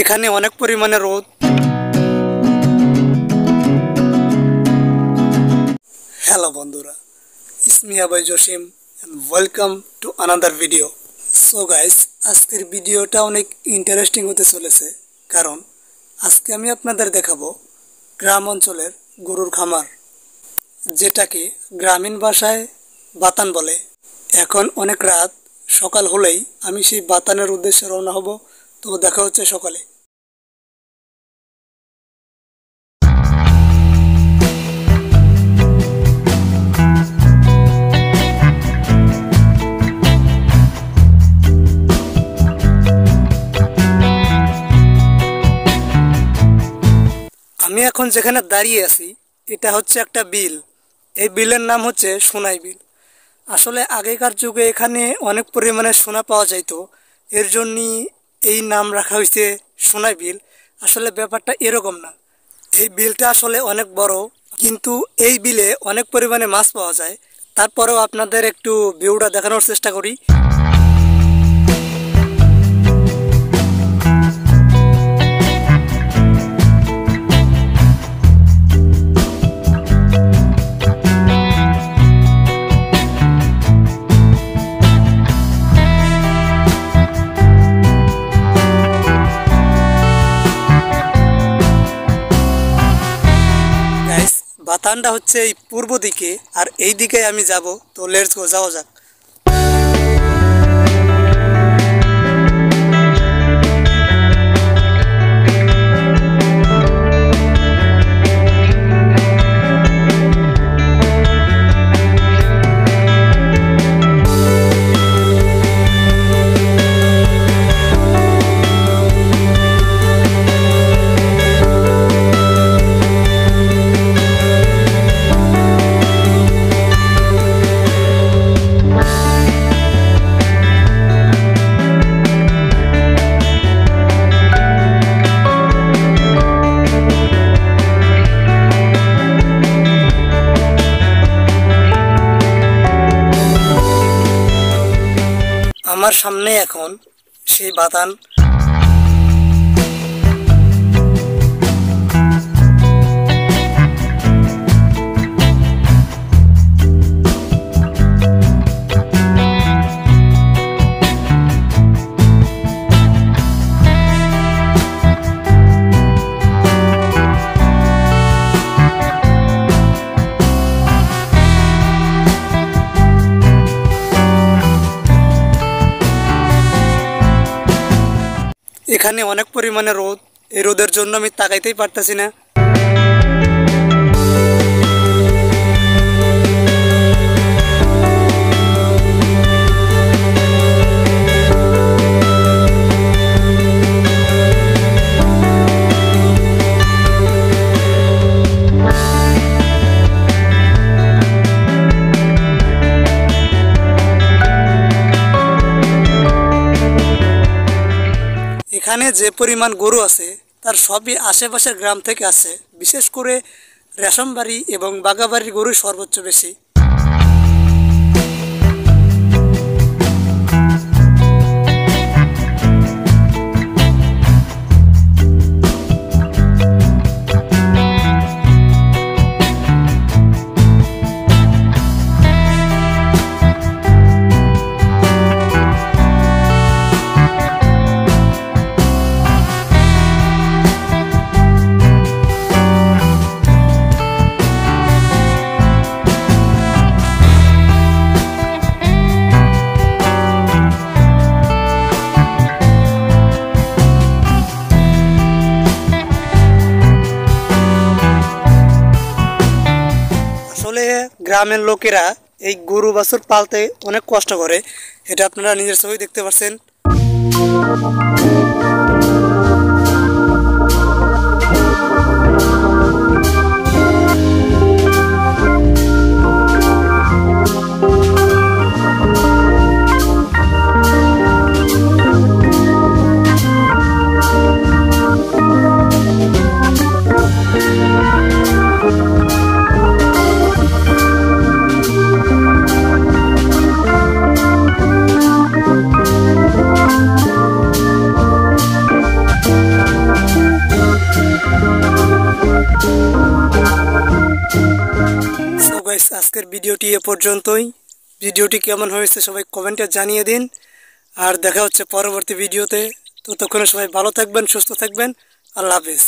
এখানে অনেক পরিমাণে রোদ। হ্যালো বন্ধুরা, ইটস মি আবাই Jasim and welcome to another video. So guys, আজকের ভিডিওটা অনেক ইন্টারেস্টিং হতে চলেছে, কারণ আজকে আমি আপনাদের দেখাবো গ্রাম অঞ্চলের গরুর খামার, যেটাকে গ্রামীণ ভাষায় বাতান বলে। এখন অনেক রাত, সকাল হলেই আমি সেই বাতানের উদ্দেশ্যে রওনা হব। তো দেখা হচ্ছে সকালে। আমি এখন যেখানে দাঁড়িয়ে আছি এটা হচ্ছে একটা বিল। এই বিলের নাম হচ্ছে সোনাই বিল। আসলে আগেকার যুগে এখানে অনেক পরিমাণে সোনা পাওয়া যাইত, এর জন্যই এই নাম রাখা হয়েছে সোনাই বিল। আসলে ব্যাপারটা এরকম না। এই বিলটা আসলে অনেক বড়, কিন্তু এই বিলে অনেক পরিমাণে মাছ পাওয়া যায়। তারপরেও আপনাদের একটু ভিউটা দেখানোর চেষ্টা করি। বাতানটা হচ্ছে এই পূর্ব দিকে, আর এই দিকে আমি যাব। তো লেটস গো, যাওয়া যাক। আমার সামনে এখন সেই বাতান। এখানে অনেক পরিমাণে রোদ, এই রোদের জন্য আমি তাকাইতেই পারতেছি না। এখানে যে পরিমাণ গরু আছে তার সবই আশেপাশের গ্রাম থেকে আসে। বিশেষ করে রেশমবাড়ি এবং বাগাবাড়ির গরু সর্বোচ্চ বেশি। গ্রামের লোকেরা এই গরু বাছুর পালতে অনেক কষ্ট করে, এটা আপনারা নিজের চোখেই দেখতে পাচ্ছেন। গাইস আজকের ভিডিওটি এ পর্যন্তই। ভিডিওটি কেমন হয়েছে সবাই কমেন্টে জানিয়ে দিন। আর দেখা হচ্ছে পরবর্তী ভিডিওতে। ততক্ষণে সবাই ভালো থাকবেন, সুস্থ থাকবেন। আল্লাহ হাফেজ।